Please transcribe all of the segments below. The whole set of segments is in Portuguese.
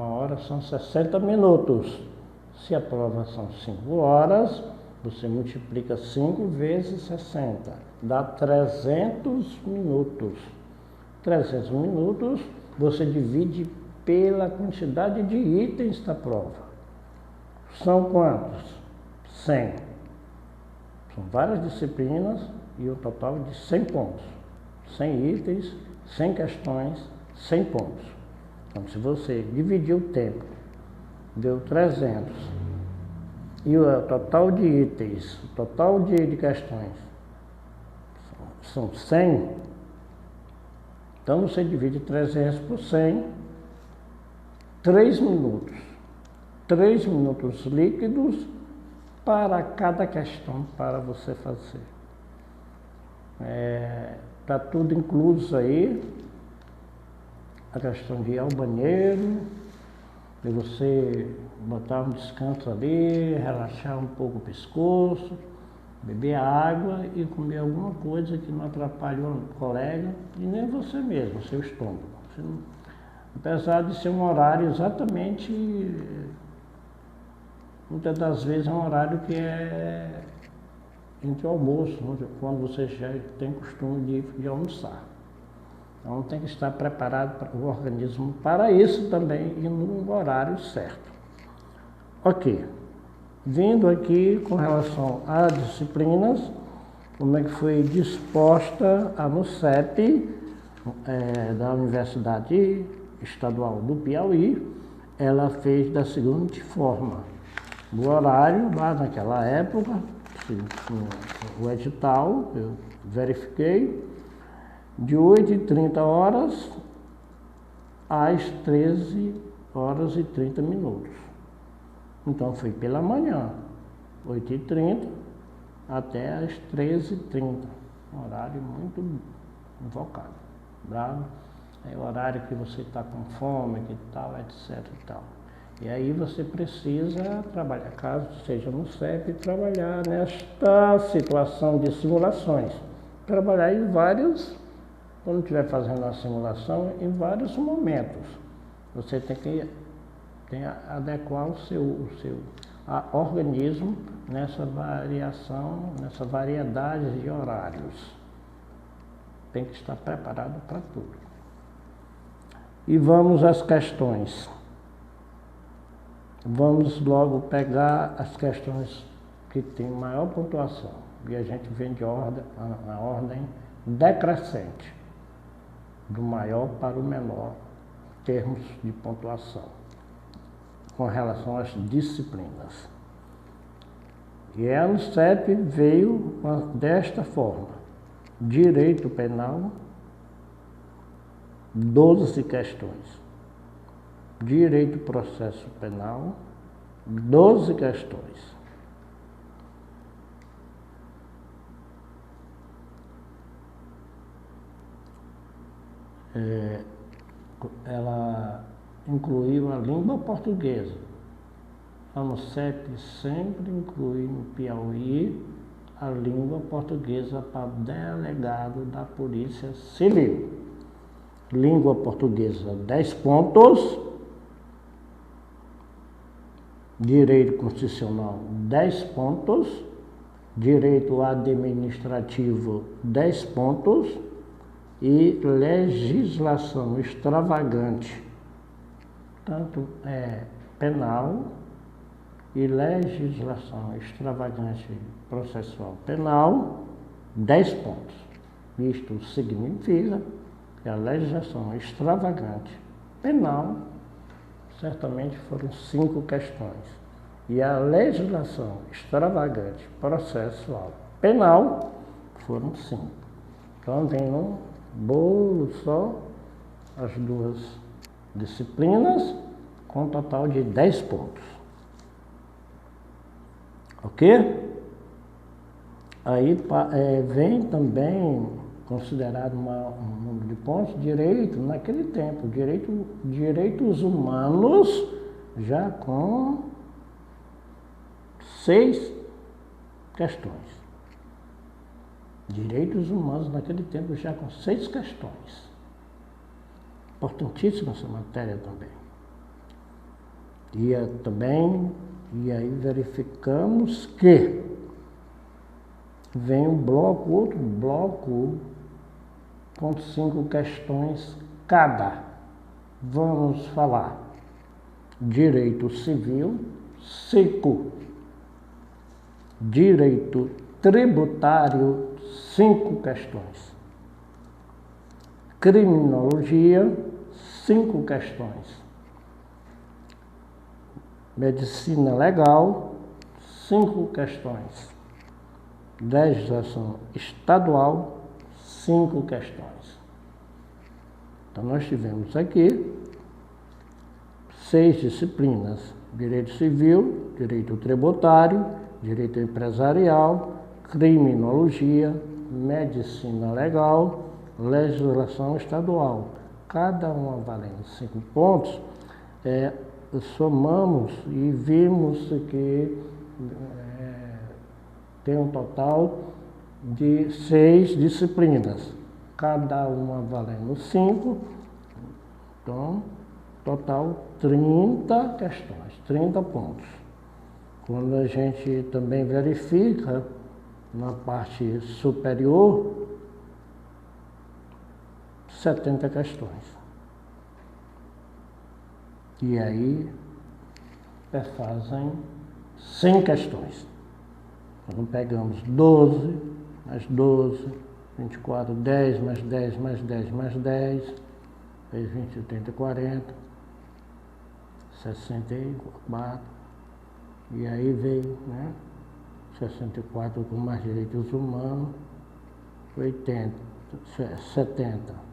uma hora são 60 minutos. Se a prova são 5 horas, você multiplica 5 vezes 60, dá 300 minutos. 300 minutos você divide pela quantidade de itens da prova. São quantos? 100. São várias disciplinas e um total de 100 pontos. 100 itens, 100 questões, 100 pontos. Então, se você dividir o tempo, deu 300, e o total de itens, o total de questões são 100, então você divide 300 por 100, 3 minutos. 3 minutos líquidos para cada questão para você fazer. Está tudo incluso aí, a questão de ir ao banheiro, de você botar um descanso ali, relaxar um pouco o pescoço, beber água e comer alguma coisa que não atrapalhe o colega e nem você mesmo, seu estômago. Apesar de ser um horário exatamente, muitas das vezes é um horário que é entre o almoço, quando você já tem costume de almoçar. Então tem que estar preparado para o organismo para isso também e no horário certo. Ok. Vindo aqui com relação às disciplinas, como é que foi disposta a NUCEP da Universidade Estadual do Piauí, ela fez da seguinte forma. O horário, lá naquela época, o edital, eu verifiquei, de 8h30 às 13h30. Então foi pela manhã, 8h30 até às 13h30. Um horário muito invocado, bravo. É o horário que você está com fome, que tal, etc e tal. E aí você precisa trabalhar, caso seja no CEP, trabalhar nesta situação de simulações. Trabalhar em vários, quando estiver fazendo a simulação, em vários momentos. Você tem que adequar o seu organismo nessa variação, nessa variedade de horários. Tem que estar preparado para tudo. E vamos às questões. Vamos logo pegar as questões que têm maior pontuação. E a gente vem na ordem decrescente, do maior para o menor, em termos de pontuação, com relação às disciplinas. E a NUCEP veio desta forma: direito penal, 12 questões. Direito processo penal, 12 questões. Ela incluiu a língua portuguesa. A NUCEP sempre inclui no Piauí a língua portuguesa para delegado da Polícia Civil. Língua portuguesa, 10 pontos. Direito constitucional, 10 pontos. Direito administrativo, 10 pontos. E legislação extravagante, tanto penal e legislação extravagante processual penal, 10 pontos. Isto significa que a legislação extravagante penal, certamente foram 5 questões. E a legislação extravagante processual penal foram 5. Então vem num bolo só as duas disciplinas, com um total de 10 pontos. Ok? Aí vem também considerado um número de pontos, direito, naquele tempo, direitos humanos, já com 6 questões. Direitos humanos naquele tempo já com 6 questões. Importantíssima essa matéria também. E aí verificamos que vem um bloco, outro bloco, com 5 questões cada. Vamos falar direito civil, 5. Direito tributário, 5 questões. Criminologia, 5 questões. Medicina legal, 5 questões. Legislação estadual, 5 questões. Então nós tivemos aqui 6 disciplinas: direito civil, direito tributário, direito empresarial, criminologia, medicina legal, legislação estadual. Cada uma valendo 5 pontos. Somamos e vimos que tem um total de 6 disciplinas, cada uma valendo 5, então, total 30 questões, 30 pontos. Quando a gente também verifica na parte superior, 70 questões. E aí, fazem 100 questões. Então, pegamos 12, mais 12, 24, 10, mais 10, mais 10, mais 10, fez 20, 30, 40, 64, e aí veio, 64 com mais direitos humanos, 80, 70.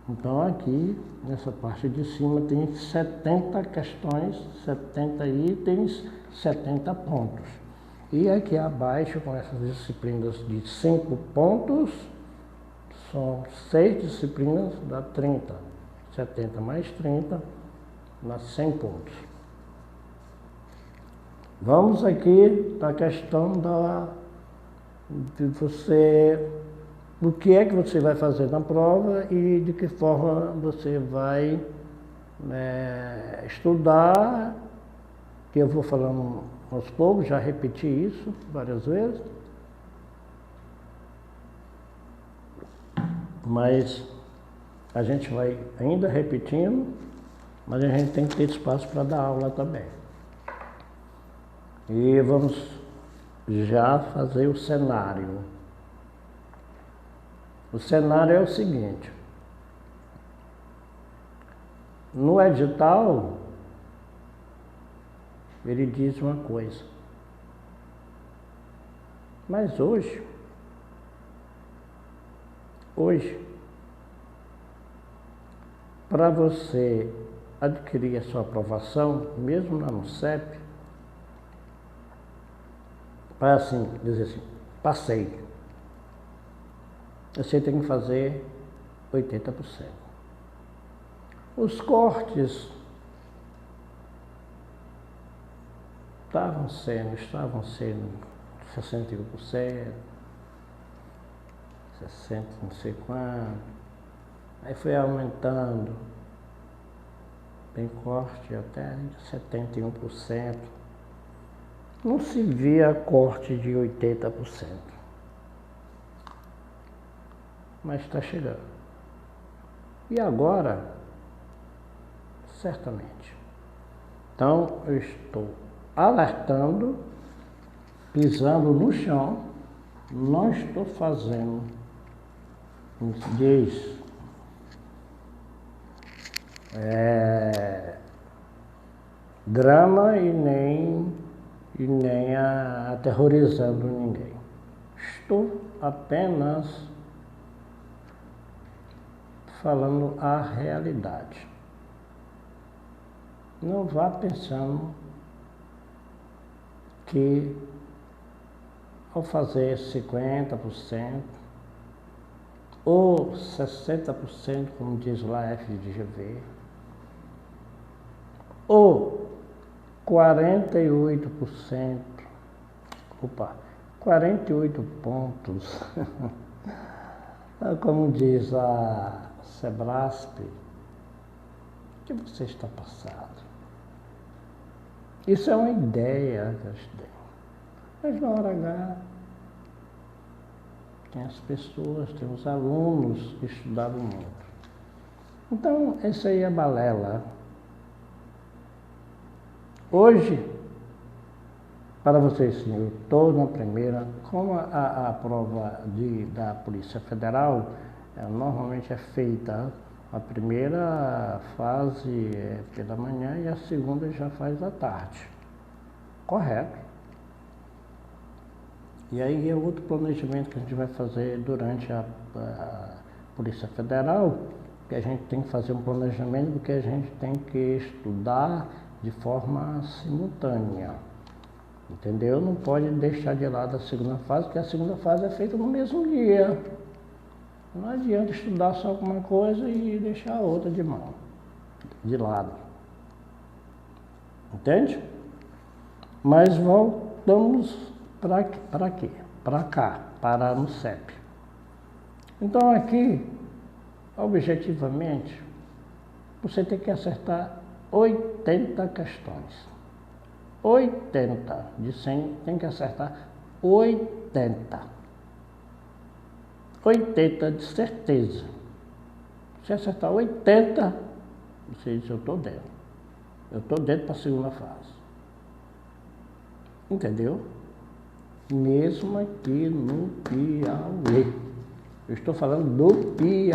Então aqui, nessa parte de cima, tem 70 questões, 70 itens, 70 pontos. E aqui abaixo, com essas disciplinas de 5 pontos, são 6 disciplinas, dá 30. 70 mais 30, dá 100 pontos. Vamos aqui para a questão de o que é que você vai fazer na prova e de que forma você vai estudar, que eu vou falando aos poucos, já repeti isso várias vezes, mas a gente vai ainda repetindo, mas a gente tem que ter espaço para dar aula também. E vamos já fazer o cenário. O cenário é o seguinte: no edital, ele diz uma coisa, mas hoje, para você adquirir a sua aprovação, mesmo lá no CEP, para assim, dizer assim, passei, você tem que fazer 80%. Os cortes estavam sendo 61%, 60%, não sei quanto, aí foi aumentando, tem corte até de 71%. Não se via corte de 80%. Mas está chegando. E agora, certamente. Então, eu estou alertando, pisando no chão, não estou fazendo, como se diz, drama e nem aterrorizando ninguém. Estou apenas falando a realidade. Não vá pensando que ao fazer 50% ou 60%, como diz lá a FGV, ou 48%, 48 pontos, como diz a Sebrasp, que você está passado. Isso é uma ideia que eles têm. Mas na hora H, tem as pessoas, tem os alunos que estudaram muito. Então, essa aí é a balela. Hoje, para vocês, sim, eu estou na primeira, como a prova da Polícia Federal, normalmente é feita a primeira fase pela manhã e a segunda já faz à tarde. Correto. E aí é outro planejamento que a gente vai fazer durante a Polícia Federal, que a gente tem que fazer um planejamento do que a gente tem que estudar de forma simultânea. Entendeu? Não pode deixar de lado a segunda fase, porque a segunda fase é feita no mesmo dia. Não adianta estudar só alguma coisa e deixar a outra de lado. Entende? Mas voltamos para quê? Para cá, para no CEP. Então aqui, objetivamente, você tem que acertar 80 questões. 80 de 100 tem que acertar 80. 80 de certeza. Se acertar 80, você diz, eu estou dentro. Eu estou dentro para a segunda fase. Entendeu? Mesmo aqui no Piauí. Eu estou falando do Piauí.